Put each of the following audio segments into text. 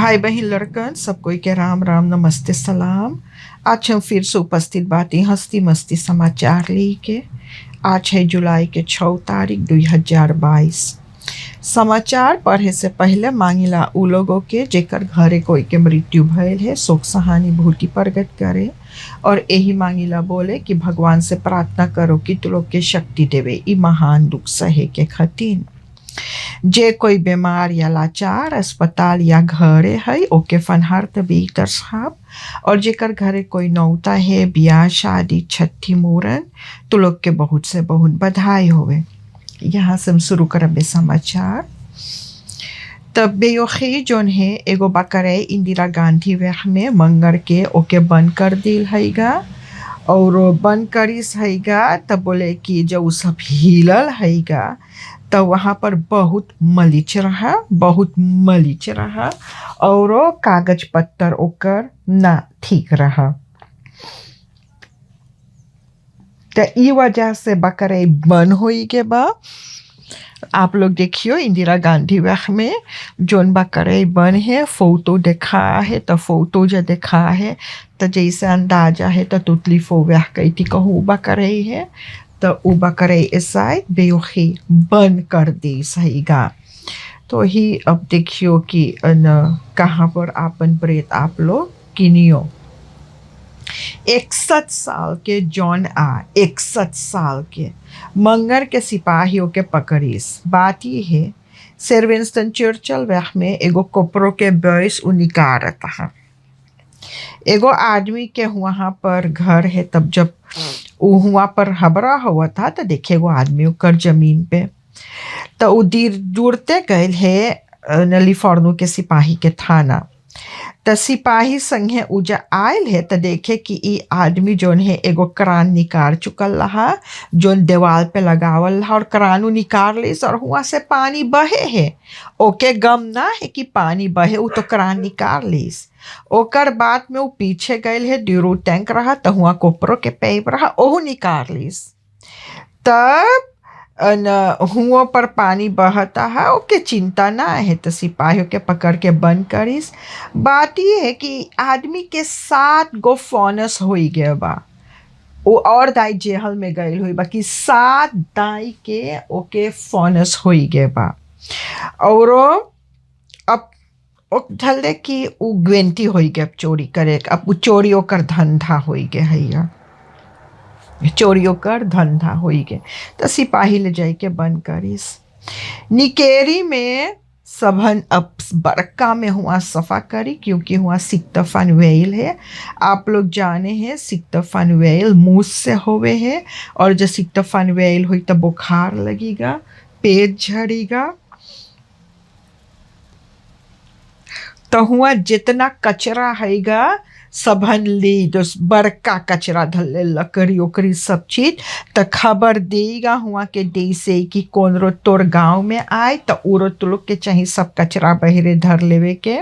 भाई बहन लड़कन सबको के राम राम नमस्ते सलाम। आज हम फिर से उपस्थित बातें हंसती मस्ती समाचार लेके। आज है जुलाई के 6 तारीख 2022। समाचार पढ़े से पहले मांगिला उ लोगों के जेकर घरे कोई के मृत्यु भयल है शोक सहानुभूति प्रकट करे और यही मांगिला बोले कि भगवान से प्रार्थना करो कि तू लोग के शक्ति देवे ई महान दुख सहे के खातिर। जे कोई बीमार या लाचार अस्पताल या घरे है ओके फनहार तभी तरसाब और जेकर घरे कोई नौता है ब्याह शादी छठी मूरन तो लोग के बहुत से बहुत बधाई होवे। यहाँ से हम शुरू करबे समाचार। तब बेयोखी जोन है एगो बकरे इंदिरा गांधी वह में मंगर के ओके बंद कर दिल हैगा और बंद करिस हैगा तब बोले कि जब वो सब हिलल हैगा तो वहाँ पर बहुत मलीच रहा और कागज पत्तर ओकर ना ठीक रहा। तो ई वजह से बकरे बंद होई के बा। आप लोग देखियो इंदिरा गांधी वह में जोन बकरे बन है फोटो देखा है तो फोटो जो देखा है तो जैसे अंदाजा है तो तुतली फो वह कही थी कहूँ बकरे है तो वो बकरे ऐसा बेयोखी बंद कर दी सहीगा। तो ही अब देखियो कि कहाँ पर आपन प्रेत आप लोग किनियो। 61 साल के जॉन 61 साल के मंगर के सिपाहियों के पकड़ीस। बात ये है सर विंस्टन चर्चिल वह में एगो कोपरो के बॉयस निकाल था। एगो आदमी के वहाँ पर घर है तब जब वहाँ पर हबरा हुआ था तो देखे वो आदमी कर जमीन पे तो वो दूरते गए है नलीफॉर्नो के सिपाही के थाना। तो सिपाही संगे उजा आयल है तो देखे कि ई आदमी जोन है एगो करान निकाल चुकल रहा जोन दीवार पे लगावल रहा और करानू निकाल लिस और हुआ से पानी बहे है। ओके गम ना है कि पानी बहे वो तो करान निकाल लिस। ओकर बाद में वो पीछे गए है ड्यूरो टैंक रहा तो हुआ कोपरो के पैप रहा ओहू निकाल लिस। तब हुआ पर पानी बहता है ओके चिंता ना है तो सिपाहियों के पकड़ के बंद करिस। बात ये है कि आदमी के 7 गो फोनस हो गए बा वो और दाई जेहल में गए हुई बाकी 7 दाई के ओके फोनस हो गए बा और अब धले कि वो ग्वेंटी हो गए चोरी करे अब वो चोरियों कर धंधा हो गए है चोरियों कर धंधा हो गए तो सिपाही ले जाए के बंद करिस। निकेरी में सबन अब बरका में हुआ सफ़ा करी क्योंकि हुआ सिक्तफन वेल है। आप लोग जाने हैं सिक्तफन वेल मूस से होवे है और जब सिक्तफन वेल हुई तो बुखार लगेगा पेट झड़ेगा तो हुआ जितना कचरा हैगा सबन ली जो बड़का कचरा धले लकड़ी ओकरी सब चीज तो खबर देगा हुआ के जैसे कि कौन रो तोर गांव में आए तो उरो तो लोग के चाहिए सब कचरा बहरे धर लेवे के।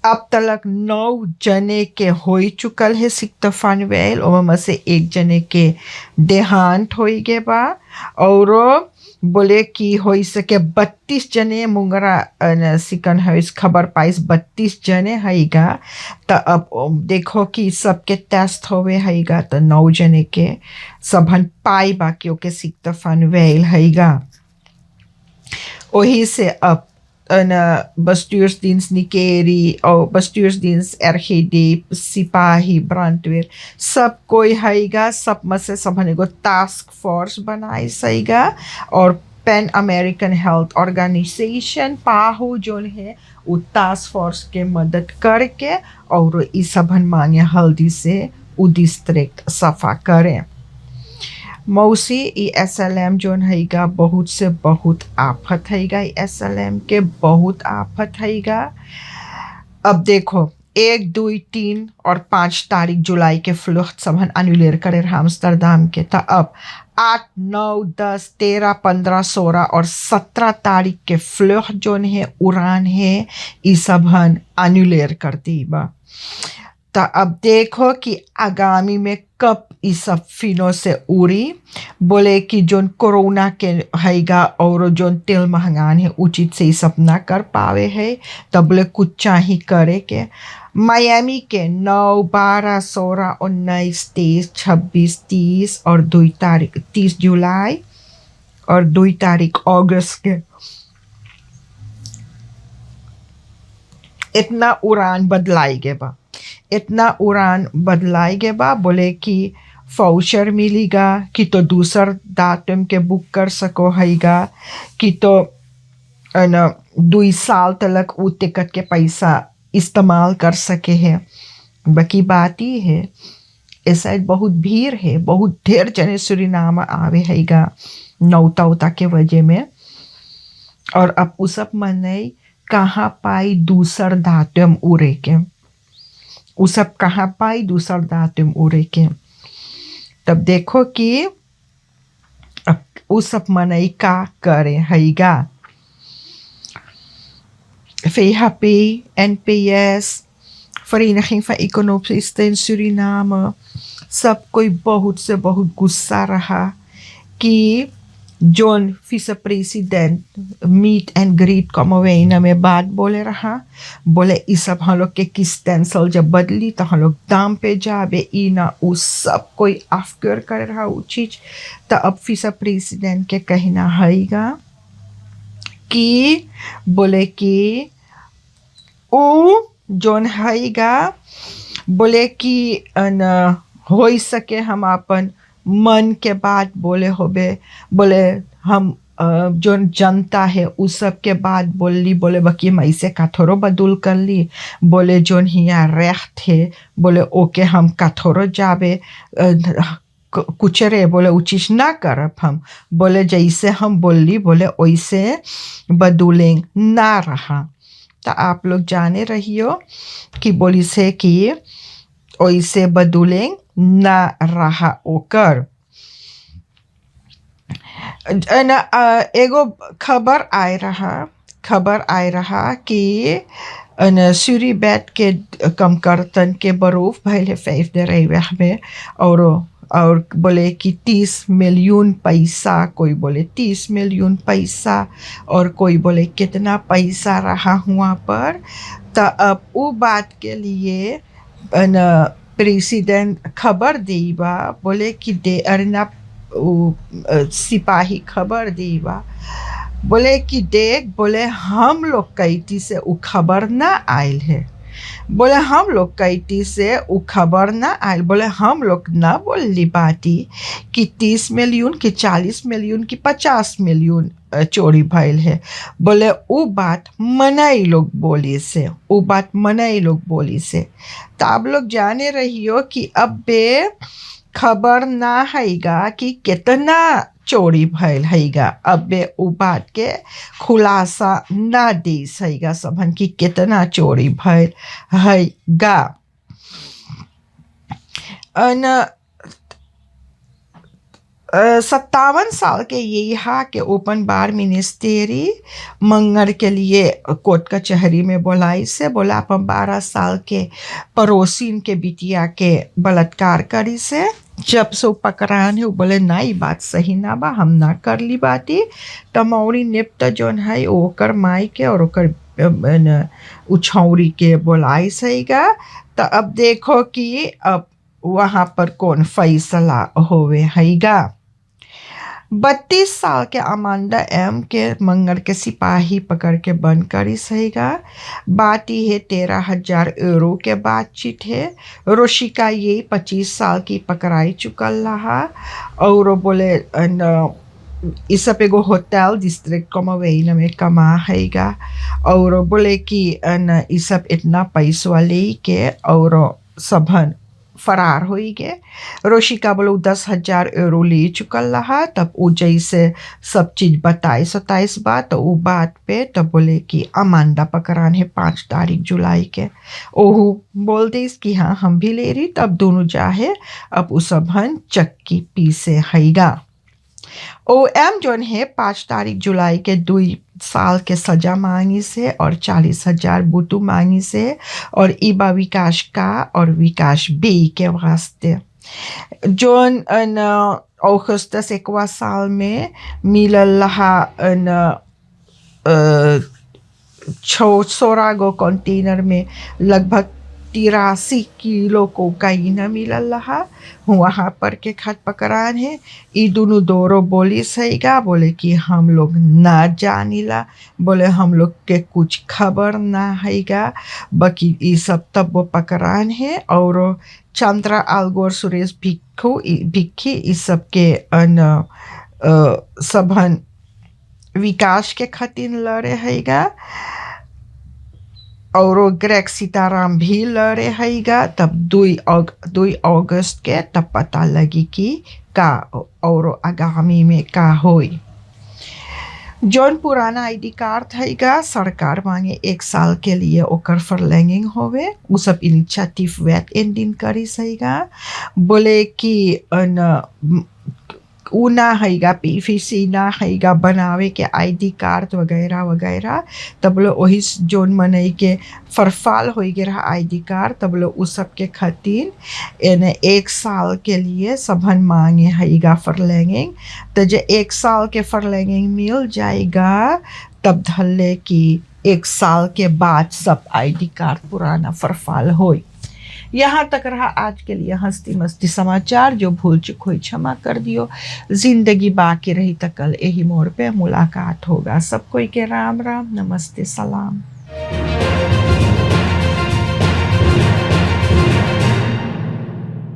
अब तक 9 जने के हो चुकल है सिक्तफन वेल और में से 1 जने के देहांत हो गए बा और बोले कि हो सके 32 जने मुंगरा सिकन है इस खबर पाइस 32 जने हैगा। तो अब देखो कि सबके टेस्ट होवे हैगा तो 9 जने के सबन पाई बाकियों के सिक्तफन वेल हैगा। वही से अब bestuursdienst निकेरी और bestuursdienst RGD सिपाही ब्रांडवेयर सब कोई हैगा सब में से सबन एगो टास्क फोर्स बनाई सहीगा और पैन अमेरिकन हेल्थ ऑर्गेनाइजेशन पाहो जोन है वो टास्क फोर्स के मदद करके और इस सबन मांगे हल्दी से वो डिस्ट्रिक्ट सफा करें। मौसी ई SLM जोन हैगा बहुत से बहुत आफत हैगा SLM के बहुत आफत हैगा। अब देखो 1, 2, 3 और 5 तारीख जुलाई के फ्लुख्त सबन अनुलेर करे आम्स्टरडाम के तो अब 8, 9, 10, 13, 15, 16 और 17 तारीख के फ्लुख्त जोन है उड़ान है ई सबन अनुलेर कर दी बा। तो अब देखो कि आगामी में कब इस सब फिनो से उड़ी। बोले कि जोन कोरोना के हैगा और जोन तेल महंगान है उचित से ये सब ना कर पावे है, तब बोले कुछ चाही करे के। मायामी के 9, 12, 16, 19, 23, 26, 30 और 2 तारीख 30 जुलाई और 2 तारीख अगस्त के इतना उड़ान बदलाई के बा। इतना उड़ान बदलाई के बा। बोले कि फाउचर मिलेगा कि तो दूसर दातम के बुक कर सको हैगा कि तो 2 साल तक वो टिकट के पैसा इस्तेमाल कर सके है। बाकी बात ही है ऐसा बहुत भीड़ है, बहुत ढेर जने सुरीनाम आवे हैगा नौता उता के वजह में। और अब उस सब मने कहाँ पाई दूसर दातम उड़े के, उ सब कहाँ पाई दूसर दातम उड़े के। तब देखो कि अब उ सब मनई का करे हैगा। VHP, NPS, Vereniging van Economische in Suriname, सब कोई बहुत से बहुत गुस्सा रहा कि जोन विce प्रेसिडेंट मीट एंड ग्रीट कॉमवेना में बात बोले रहा। बोले इस सब हम लोग के किस टेंसल जब बदली तो हम लोग दाम पे जाबे ई ना उस सब कोई आफ्टर कर रहा वो चीज। तो अब विce प्रेसिडेंट के कहना हैगा कि बोले कि ओ जोन हैगा बोले कि न हो सके हम अपन मन के बात बोले होबे। बोले हम जोन जनता है उस सब के बात बोल ली। बोले बाकी हम ऐसे कथोरो बदुल कर ली। बोले जोन हिया रेख थे बोले ओके हम कथोरो जाबे कुछ रे बोले उ चीज ना करब हम। बोले जैसे हम बोली बोले वैसे बदुलें ना रहा। तो आप लोग जाने रहियो कि बोली से कि वैसे बदुलें ना रहा ओकर। एगो खबर आए रहा कि सूरी बैट के कमकर्तन के बरूफ भैल है 5 रेवे में। और बोले कि 30 मिलियन पैसा, कोई बोले 30 मिलियन पैसा और कोई बोले कितना पैसा रहा हुआ पर। तो अब वो बात के लिए प्रेसिडेंट खबर दीबा। बोले कि दे अरना सिपाही खबर दीबा। बोले कि देख बोले हम लोग कैटी से वो खबर ना आयल है। बोले हम लोग कैटी से वो खबर ना आयल। बोले हम लोग ना बोली बाती कि 30 मिलियन कि 40 मिलियन कि 50 मिलियन चोरी भइल है। बोले वो बात मनाई लोग बोली से, वो बात मनाई लोग बोली से। तो आप लोग जाने रहियो कि अब बे खबर ना हैगा कि कितना चोरी भइल हैगा। अब बे उ बात के खुलासा ना दी हैगा सबन कि कितना चोरी भइल हैगा। 57 साल के यहाँ के ओपन बार मिनिस्ट्री मंगर के लिए कोर्ट कचहरी में बोलाई से। बोला अपन 12 साल के पड़ोसिन के बिटिया के बलात्कार करी से। जब से पकड़ान है वो बोले ना ये बात सही ना बा, हम ना कर ली बाती। तमौरी निप्त जोन है ओकर माई के और ओकर उछौरी के बोलाई सहीगा। तो अब देखो कि अब वहाँ पर कौन फैसला होवे हैगा। 32 साल के अमांडा एम के मंगर के सिपाही पकड़ के बंद करी सहीगा। बात ही है 13,000 यूरो के बातचीत है। रोशिका ये 25 साल की पकड़ाई चुकल रहा। और बोले इस सब एगो होटल डिस्ट्रिक्ट कॉमवेना में कमा हैगा। और बोले कि इस सब इतना पैसा ले के और सबन फरार हो गए। रोशिका बोले 10,000 यूरो ले चुकल रहा। तब वो जैसे सब चीज बताई 27 बात तो वो बात पे तब बोले कि अमांडा पकड़ान है 5 तारीख जुलाई के। ओहू बोल दे कि हाँ हम भी ले रही। तब दोनों जाहे अब उस सबन चक्की पीसे हैगा। OM जोन है 5 तारीख जुलाई के 2 साल के सजा मांगी से और 40,000 बुतू मांगी से और इबा विकास का और विकास बी के वास्ते जोन अन अगस्त एकवा साल में मिलल रहा अन 16 गो कंटेनर में लगभग 83 किलो कोकाइन मिलल रहा वहाँ पर के खत पकड़ान है। ई दोनों दोरो बोली सहीगा बोले कि हम लोग ना जानिला, बोले हम लोग के कुछ खबर ना हैगा, बाकी ई सब तब वो पकड़ान है। और चंद्रा अलगोर सुरेश भिक्खी इस सब के सबन विकास के खतिन लड़े हैगा और ग्रेग सीताराम भी लड़े हैगा। तब 2 अगस्त के तब पता लगी कि का और आगामी में का होई। जौन पुराना ID कार्ड हैगा सरकार मांगे 1 साल के लिए ओकर फॉरलैंगिंग होवे, उ सब इनिशिएटिव वेट एंडिंग करी सहीगा। बोले कि उ ना हैगा PVC ना हैगा बनावे के ID कार्ड वगैरह वगैरह, तब लो वही जोन मनई के फरफाल हो गया ID कार्ड, तब लो उस सब के खातिर एने 1 साल के लिए सबन मांगे हैगा फॉरलैंगिंग। तो जे 1 साल के फॉरलैंगिंग मिल जाएगा तब धले कि 1 साल के बाद सब ID कार्ड पुराना फरफाल होई। यहाँ तक रहा आज के लिए हंसती मस्ती समाचार। जो भूल चुक हुई क्षमा कर दियो। जिंदगी बाकी रही तो कल यही मोड़ पे मुलाकात होगा। सब कोई के राम राम, नमस्ते, सलाम।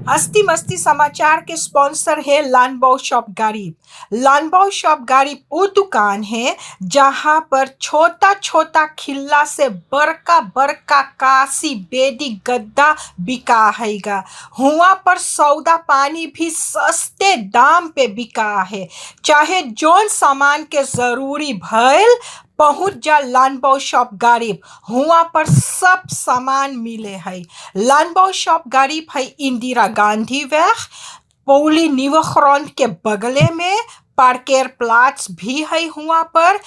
हस्ती मस्ती समाचार के स्पॉन्सर है लानबाओ शॉप गरीब। लानबाओ शॉप गरीब वो दुकान है जहां पर छोटा छोटा खिल्ला से बड़का बड़का कासी बेदी गद्दा बिका हैगा। हुआ पर सौदा पानी भी सस्ते दाम पे बिका है। चाहे जोन सामान के जरूरी भइल पहुँच जा लानबाओ शॉप गरीब, हुआ पर सब सामान मिले है। लानबाओ शॉप गरीब है इंदिरा गांधी वेग पौली निवखरौन के बगले में। पार्केर प्लाट्स भी है हुआ पर।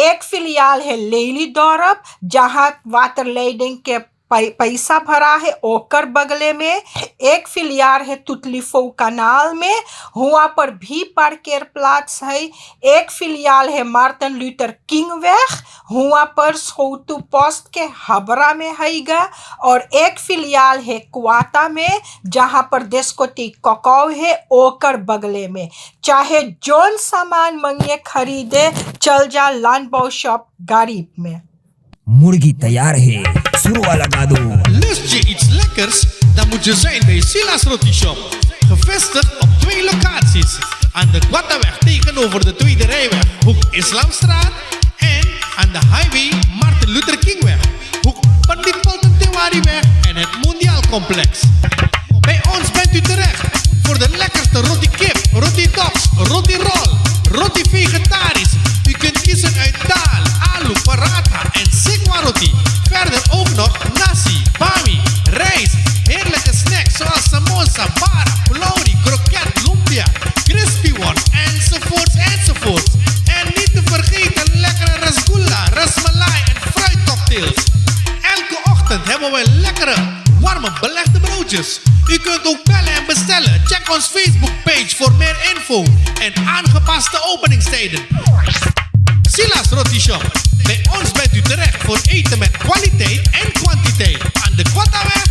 एक फिलियाल है लेली दौरब जहाँ वाटर लेडिंग के पैसा भरा है ओकर बगले में। एक फिलियार है तुतलीफो कनाल में, हुआ पर भी पार्केर प्लाट्स है। एक फिलियाल है मार्टिन लूथर किंग वेग, हुआ पर सोतु पोस्ट के हबरा में हैगा। और एक फिलियाल है क्वाता में जहाँ पर देशकोटी ककाव है ओकर बगले में। चाहे जोन सामान मंगे खरीदे चल जा लानबाओ शॉप गरीब में। मुर्गी तैयार है, शुरू लगा दो। Lust je iets lekkers? Dan moet je zijn bij Silas Roti Shop. Gevestigd op 2 locaties. Aan de Guataweg tegenover de Tweede Rijweg, hoek Islamstraat. En aan de highway Martin Luther Kingweg, hoek Pandit Polten Tewariweg en het Mondiaal Complex. Bij ons bent u terecht voor de lekkerste roti kip, roti tops, roti roll, roti vegetarisch. U kunt kiezen uit daal, alu, paratha en sikwa roti. Verder ook nog nasi, bami, rijst, heerlijke snacks zoals samosa, bara, pulaurie, kroket, lumpia, crispy ones, enzovoorts, enzovoorts. En niet te vergeten lekkere rasgulla, rasmalai en fruitcocktails. Elke ochtend hebben we lekkere, warme belegde broodjes. U kunt ook bellen en bestellen. Check ons Facebook-page voor meer info en aangepaste openingstijden. Silas Roti Shop. Bij ons bent u terecht voor eten met kwaliteit en kwantiteit. Aan de Guataweg